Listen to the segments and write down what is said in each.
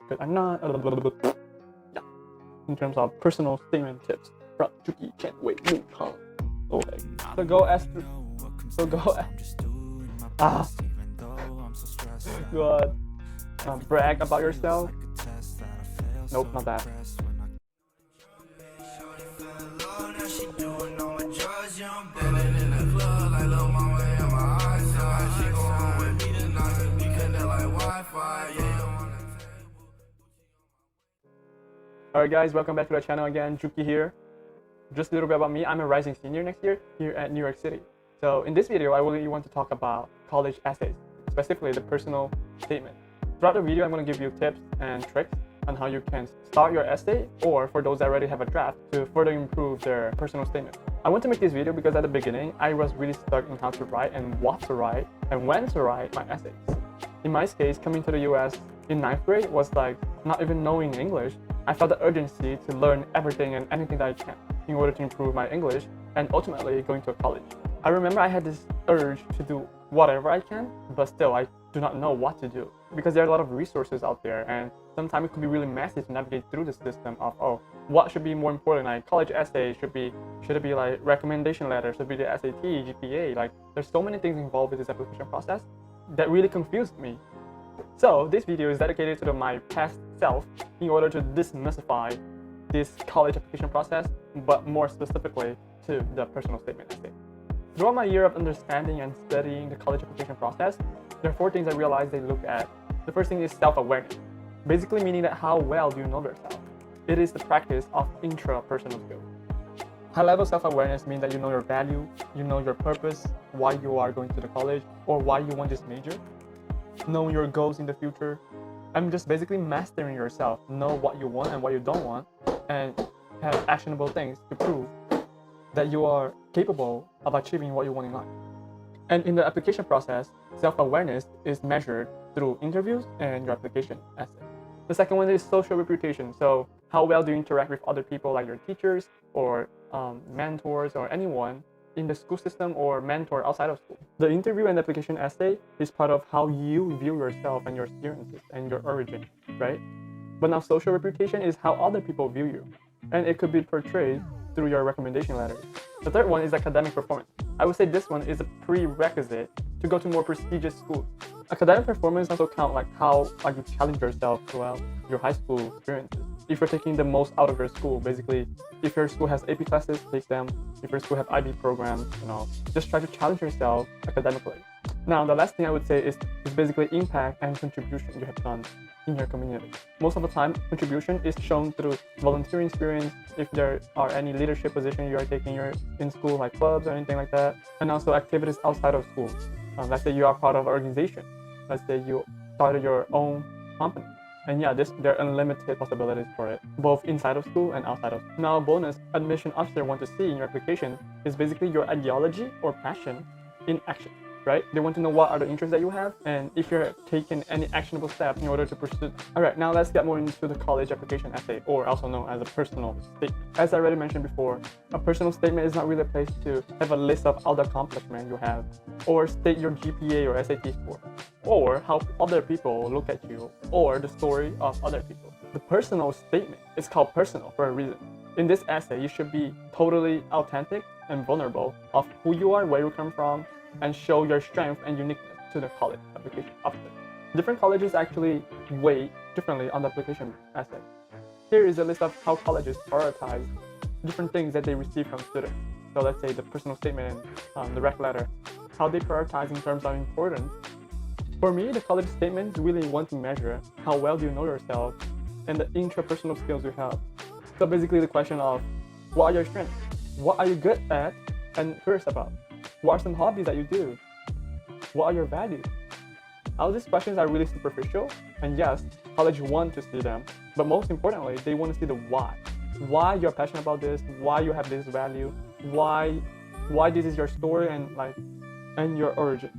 because I'm not. Yeah. In terms of personal statement tips from Juki, can't wait, move on. Okay. So go ask. So go. Ah. Go brag about yourself. Nope, not that. Alright guys, welcome back to the channel again. Juki here. Just a little bit about me. I'm a rising senior next year here at New York City. So in this video, I really want to talk about college essays, specifically the personal statement. Throughout the video, I'm going to give you tips and tricks on how you can start your essay, or for those that already have a draft, to further improve their personal statement. I want to make this video because at the beginning, I was really stuck in how to write and what to write and when to write my essays. In my case, coming to the US in 9th grade was like not even knowing English. I felt the urgency to learn everything and anything that I can in order to improve my English and ultimately going to a college. I remember I had this urge to do whatever I can, but still I do not know what to do because there are a lot of resources out there, and sometimes it could be really messy to navigate through the system of, oh, what should be more important? Like college essay should it be like recommendation letter, should it be the SAT, GPA? Like there's so many things involved with this application process that really confused me. So this video is dedicated to my past self in order to demystify this college application process, but more specifically to the personal statement essay. Throughout my year of understanding and studying the college application process, there are 4 things I realized they look at. The first thing is self-awareness, basically meaning that how well do you know yourself. It is the practice of intrapersonal skills. High-level self-awareness means that you know your value, you know your purpose, why you are going to the college, or why you want this major, know your goals in the future, and just basically mastering yourself, know what you want and what you don't want, and have actionable things to prove that you are capable of achieving what you want in life. And in the application process, self-awareness is measured through interviews and your application essay. The second one is social reputation. So how well do you interact with other people, like your teachers or mentors or anyone in the school system or mentor outside of school. The interview and application essay is part of how you view yourself and your experiences and your origin, right? But now social reputation is how other people view you, and it could be portrayed through your recommendation letters. The third one is academic performance. I would say this one is a prerequisite to go to more prestigious schools. Academic performance also count like how you challenge yourself throughout your high school experiences. If you're taking the most out of your school, basically, if your school has AP classes, take them. If your school has IB programs, just try to challenge yourself academically. Now, the last thing I would say is basically impact and contribution you have done in your community. Most of the time, contribution is shown through volunteering experience, if there are any leadership positions you are taking in school, like clubs or anything like that, and also activities outside of school. Let's say you are part of an organization. Let's say you started your own company. And yeah, there are unlimited possibilities for it, both inside of school and outside of school. Now, a bonus admission officer want to see in your application is basically your ideology or passion in action, right? They want to know what are the interests that you have and if you're taking any actionable steps in order to pursue them. All right, now let's get more into the college application essay, or also known as a personal statement. As I already mentioned before, a personal statement is not really a place to have a list of all the accomplishments you have, or state your GPA or SAT score, or how other people look at you, or the story of other people. The personal statement is called personal for a reason. In this essay, you should be totally authentic and vulnerable of who you are, where you come from, and show your strength and uniqueness to the college application officer. Different colleges actually weigh differently on the application essay. Here is a list of how colleges prioritize different things that they receive from students. So let's say the personal statement and the rec letter, how they prioritize in terms of importance. For me, the college statements really want to measure how well do you know yourself and the intrapersonal skills you have. So basically the question of, what are your strengths? What are you good at and curious about? What are some hobbies that you do? What are your values? All these questions are really superficial, and yes, college want to see them, but most importantly, they want to see the why. Why you're passionate about this, why you have this value, why this is your story and your origin.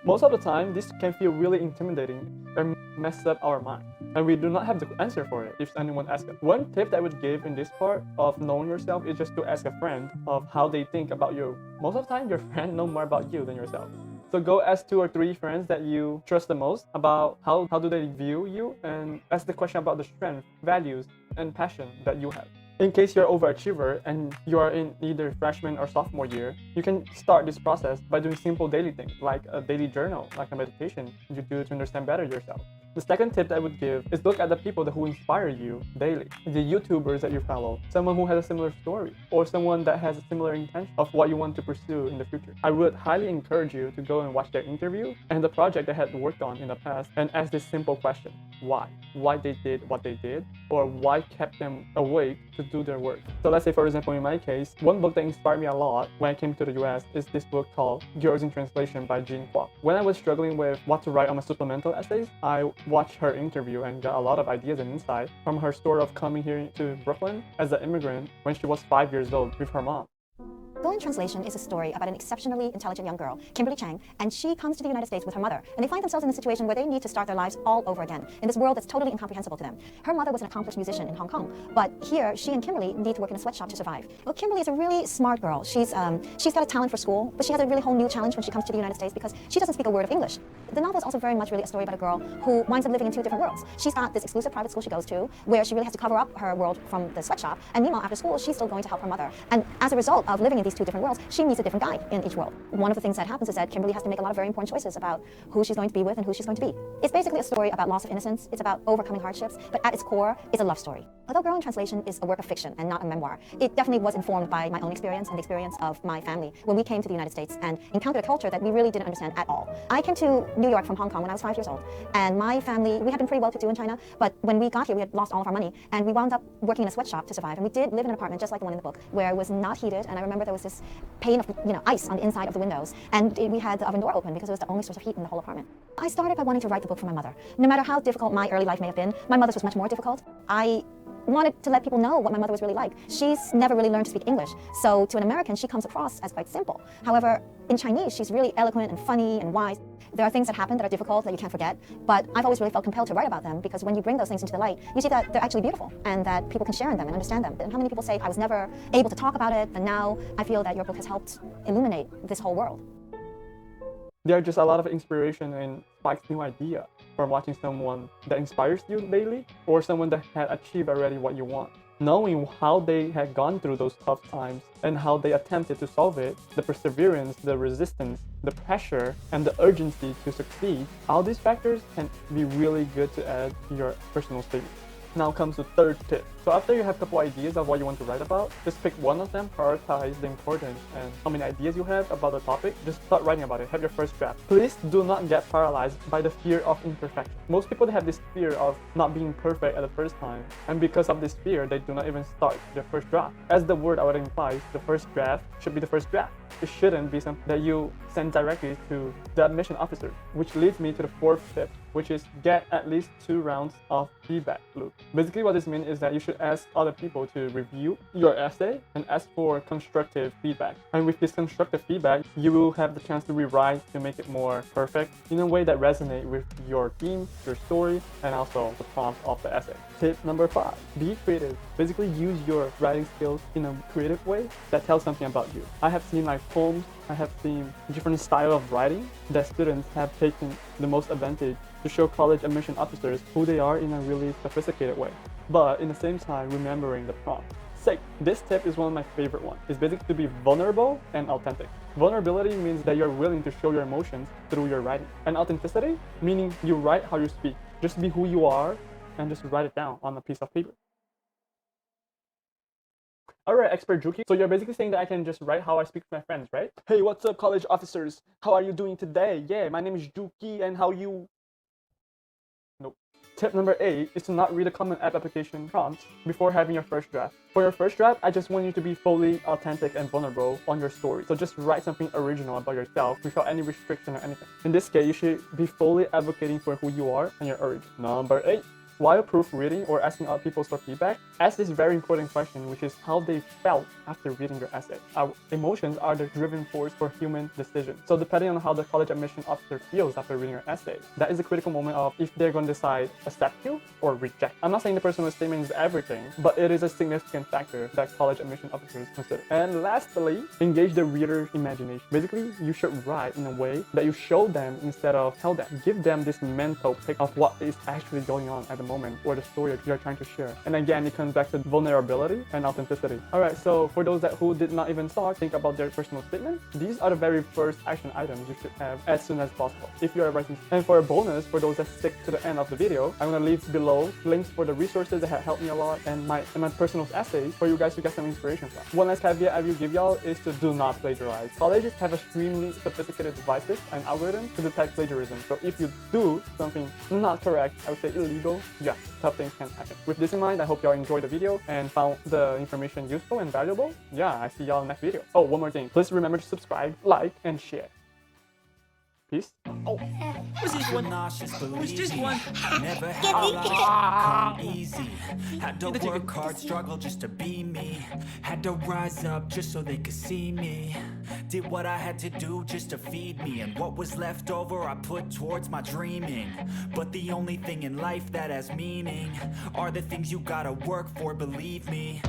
Most of the time, this can feel really intimidating and mess up our mind, and we do not have the answer for it if anyone asks us. One tip that I would give in this part of knowing yourself is just to ask a friend of how they think about you. Most of the time, your friend knows more about you than yourself. So go ask 2 or 3 friends that you trust the most about how do they view you, and ask the question about the strength, values, and passion that you have. In case you're an overachiever and you are in either freshman or sophomore year, you can start this process by doing simple daily things like a daily journal, like a meditation you do to understand better yourself. The second tip that I would give is look at the people who inspire you daily. The YouTubers that you follow, someone who has a similar story, or someone that has a similar intention of what you want to pursue in the future. I would highly encourage you to go and watch their interview and the project they had worked on in the past and ask this simple question: why? Why they did what they did, or why kept them awake to do their work. So let's say, for example, in my case, one book that inspired me a lot when I came to the US is this book called Girls in Translation by Jean Kwok. When I was struggling with what to write on my supplemental essays, I watched her interview and got a lot of ideas and insight from her story of coming here to Brooklyn as an immigrant when she was 5 years old with her mom. Girl in Translation is a story about an exceptionally intelligent young girl, Kimberly Chang, and she comes to the United States with her mother, and they find themselves in a situation where they need to start their lives all over again, in this world that's totally incomprehensible to them. Her mother was an accomplished musician in Hong Kong, but here, she and Kimberly need to work in a sweatshop to survive. Well, Kimberly is a really smart girl. She's got a talent for school, but she has a really whole new challenge when she comes to the United States because she doesn't speak a word of English. The novel is also very much really a story about a girl who winds up living in 2 different worlds. She's got this exclusive private school she goes to, where she really has to cover up her world from the sweatshop, and meanwhile, after school, she's still going to help her mother. And as a result of living in these 2 different worlds, she meets a different guy in each world. One of the things that happens is that Kimberly has to make a lot of very important choices about who she's going to be with and who she's going to be. It's basically a story about loss of innocence. It's about overcoming hardships, but at its core, it's a love story. Although Girl in Translation is a work of fiction and not a memoir, it definitely was informed by my own experience and the experience of my family when we came to the United States and encountered a culture that we really didn't understand at all. I came to New York from Hong Kong when I was 5 years old, and my family, we had been pretty well to do in China, but when we got here, we had lost all of our money, and we wound up working in a sweatshop to survive, and we did live in an apartment just like the one in the book, where it was not heated, and I remember there was this pane of ice on the inside of the windows, and we had the oven door open because it was the only source of heat in the whole apartment. I started by wanting to write the book for my mother. No matter how difficult my early life may have been, my mother's was much more difficult. I wanted to let people know what my mother was really like. She's never really learned to speak English, so to an American, she comes across as quite simple. However, in Chinese, she's really eloquent and funny and wise. There are things that happen that are difficult that you can't forget, but I've always really felt compelled to write about them because when you bring those things into the light, you see that they're actually beautiful and that people can share in them and understand them. And how many people say, I was never able to talk about it, and now I feel that your book has helped illuminate this whole world. There are just a lot of inspiration and spikes new idea from watching someone that inspires you daily or someone that had achieved already what you want. Knowing how they had gone through those tough times and how they attempted to solve it, the perseverance, the resistance, the pressure, and the urgency to succeed, all these factors can be really good to add to your personal statement. Now comes the third tip. So after you have a couple ideas of what you want to write about, just pick one of them, prioritize the importance and how many ideas you have about the topic, just start writing about it, have your first draft. Please do not get paralyzed by the fear of imperfection. Most people have this fear of not being perfect at the first time, and because of this fear, they do not even start their first draft. As the word already implies, the first draft should be the first draft. It shouldn't be something that you send directly to the admission officer, which leads me to the fourth tip, which is get at least 2 rounds of feedback loop. Basically what this means is that you should ask other people to review your essay and ask for constructive feedback. And with this constructive feedback, you will have the chance to rewrite to make it more perfect in a way that resonates with your theme, your story, and also the prompt of the essay. Tip number 5, be creative. Basically use your writing skills in a creative way that tells something about you. I have seen poems, I have seen different style of writing that students have taken the most advantage to show college admission officers who they are in a really sophisticated way, but in the same time remembering the prompt. This tip is one of my favorite ones. It's basically to be vulnerable and authentic. Vulnerability means that you're willing to show your emotions through your writing, and authenticity meaning you write how you speak. Just be who you are and just write it down on a piece of paper. Alright, expert Juki. So you're basically saying that I can just write how I speak to my friends, right? Hey, what's up, college officers? How are you doing today? Yeah, my name is Juki, and how you... Nope. Tip number 8 is to not read a common app application prompts before having your first draft. For your first draft, I just want you to be fully authentic and vulnerable on your story. So just write something original about yourself without any restriction or anything. In this case, you should be fully advocating for who you are and your origin. Number 8. While proofreading or asking other people for feedback, ask this very important question, which is how they felt after reading your essay. Our emotions are the driving force for human decisions. So depending on how the college admission officer feels after reading your essay, that is a critical moment of if they're going to decide accept you or reject. I'm not saying the personal statement is everything, but it is a significant factor that college admission officers consider. And lastly, engage the reader's imagination. Basically, you should write in a way that you show them instead of tell them. Give them this mental pic of what is actually going on at the moment or the story you're trying to share. And again, it comes back to vulnerability and authenticity. Alright, so for those who did not even start think about their personal statement, these are the very first action items you should have as soon as possible if you're a writing. And for a bonus, for those that stick to the end of the video, I'm gonna leave below links for the resources that have helped me a lot and my personal essays for you guys to get some inspiration from. One last caveat I will give y'all is to do not plagiarize. Colleges have extremely sophisticated devices and algorithms to detect plagiarism. So if you do something not correct, I would say illegal, yeah, tough things can happen. With this in mind, I hope y'all enjoyed the video and found the information useful and valuable. Yeah, I see y'all in the next video. Oh, one more thing. Please remember to subscribe, like, and share. Peace. Oh, what's this one? What's this one? Never had a life come easy. Had to work hard, struggle just to be me. Had to rise up just so they could see me. Did what I had to do just to feed me. And what was left over I put towards my dreaming. But the only thing in life that has meaning are the things you gotta work for, believe me.